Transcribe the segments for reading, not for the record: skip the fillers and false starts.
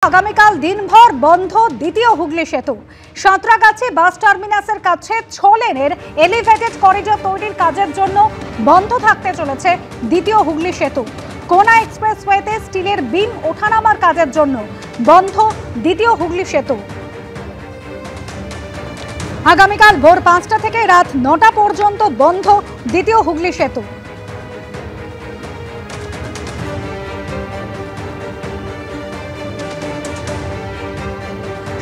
আগামীকাল দিনভর বন্ধ দ্বিতীয় হুগলি সেতু। সাঁতরাগাছি বাস টার্মিনাসের কাছে 6 লেনের এলিভেটেড করিডর তৈরির কাজের জন্য বন্ধ থাকতে চলেছে দ্বিতীয় হুগলি সেতু। কোনা এক্সপ্রেসওয়েতে স্টিলের বিম ওঠানামার কাজের জন্য বন্ধ দ্বিতীয় হুগলি সেতু। আগামীকাল ভোর 5টা থেকে রাত 9টা পর্যন্ত বন্ধ দ্বিতীয় হুগলি সেতু।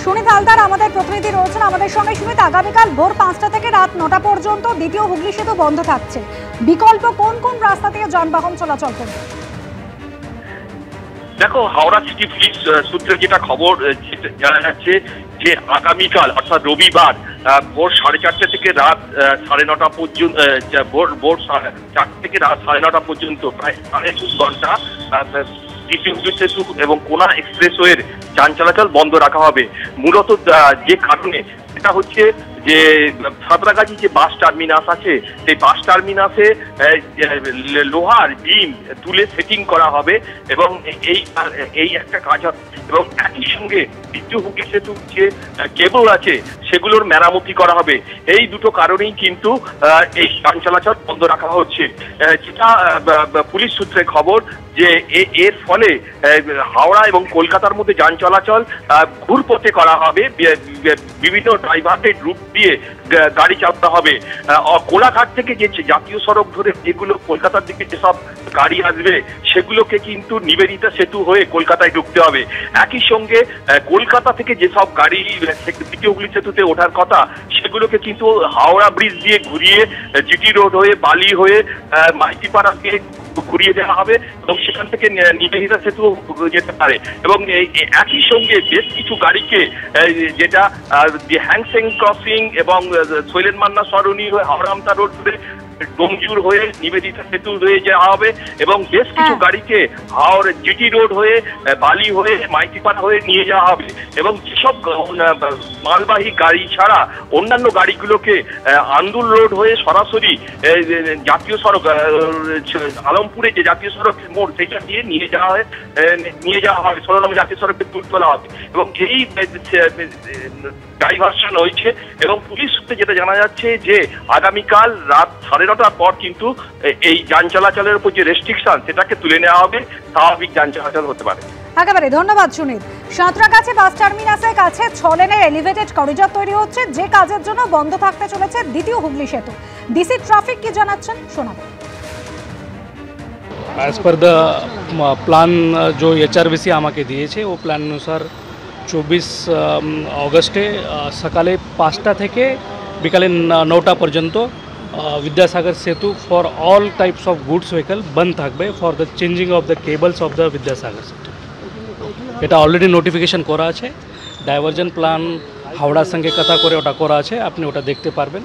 সুনীত হালদার আমাদের প্রতিনিধি রয়েছেন আমাদের সঙ্গে। সুনীত, আগামীকাল ভোর 5টা থেকে রাত 9টা পর্যন্ত দ্বিতীয় হুগলি সেতু বন্ধ থাকছে। বিকল্প কোন কোন রাস্তা দিয়ে যানবাহন চলাচল করবে? দেখো, হাওড়া সিটি পুলিশ সূত্রে যেটা খবর জানা যাচ্ছে যে আগামীকাল অর্থাৎ রবিবার ভোর 4:30 থেকে রাত 9:30 পর্যন্ত, ভোর 4 থেকে রাত 9:30 পর্যন্ত প্রায় 2.5 ঘন্টা দ্বিতীয় হুগলি সেতু এবং কোনা এক্সপ্রেসওয়ের যান চলাচল বন্ধ রাখা হবে। মূলত যে কারণে সেটা হচ্ছে যে সাঁতরাগাছি যে বাস টার্মিনাস আছে সেই বাস টার্মিনাসে লোহার বিম তুলে সেটিং করা হবে এবং এই একটা কাজ হবে এবং একই সঙ্গে দ্বিতীয় হুগলি সেতু যে কেবল আছে সেগুলোর মেরামতি করা হবে। এই দুটো কারণেই কিন্তু এই যান চলাচল বন্ধ রাখা হচ্ছে। যেটা পুলিশ সূত্রে খবর যে এর ফলে হাওড়া এবং কলকাতার মধ্যে যান চলাচল ঘুরপথে করা হবে। বিভিন্ন ডাইভার্টেড রুট দিয়ে গাড়ি চালাতে হবে। কোলাঘাট থেকে যে জাতীয় সড়ক ধরে যেগুলো কলকাতার দিকে যেসব গাড়ি আসবে সেগুলোকে কিন্তু নিবেদিতা সেতু হয়ে কলকাতায় ঢুকতে হবে। একই সঙ্গে কলকাতা থেকে যেসব গাড়ি দ্বিতীয় হুগলি সেতুতে ওঠার কথা সেগুলোকে কিন্তু হাওড়া ব্রিজ দিয়ে ঘুরিয়ে জিটি রোড হয়ে বালি হয়ে মাইতিপাড়া দিয়ে ঘুরিয়ে দেওয়া হবে এবং সেখান থেকে নিবেদিতা সেতু যেতে পারে। এবং একই সঙ্গে বেশ কিছু গাড়িকে যেটা হ্যাংসেং ক্রসিং এবং শৈলেন মান্না সরণি হয়ে হাওড়ামতা রোড ধরে ডোমজুর হয়ে নিবেদিতা সেতু হয়ে যাওয়া হবে এবং বেশ কিছু গাড়িকে হাওড়া জিটি রোড হয়ে বালি হয়ে মাইতিপাড়া হয়ে নিয়ে যাওয়া হবে এবং যেসব মালবাহী গাড়ি ছাড়া অন্যান্য গাড়িগুলোকে আন্দুল রোড হয়ে সরাসরি জাতীয় সড়ক আলমপুরে যে জাতীয় সড়ক মোড় সেটা দিয়ে নিয়ে যাওয়া হবে 16 নম্বর জাতীয় সড়কে তুলে তোলা হবে এবং এই ডাইভার্সন হয়েছে। এবং পুলিশ সূত্রে যেটা জানা যাচ্ছে যে আগামীকাল রাত 9:30টার পর কিন্তু এই যান চলাচলের উপর যে রেস্ট্রিকশন সেটাকে তুলে নেওয়া হবে, স্বাভাবিক যান চলাচল হতে পারে। একেবারে ধন্যবাদ সুনীত। সাঁতরাগাছি বাস টার্মিনাসের কাছে 6 লেনের এলিভেটেড করিডর তৈরি হচ্ছে, যে কাজের জন্য বন্ধ থাকতে চলেছে দ্বিতীয় হুগলি সেতু। ডিসি ট্রাফিক কি জানাচ্ছেন শোনাবো। एज पर द प्लान जो HRVC আমাকে দিয়েছে ও প্ল্যান অনুসার 24 অগস্টে সকালে 5টা থেকে বিকালে 9টা পর্যন্ত বিদ্যাসাগর সেতু for all types of goods vehicle বন্ধ থাকবে for the changing of the cables of the Vidyasagar সেতু। এটা অলরেডি নোটিফিকেশন করা আছে। ডাইভার্জন প্ল্যান হাওড়ার সঙ্গে কথা করে ওটা করা আছে, আপনি ওটা দেখতে পারবেন।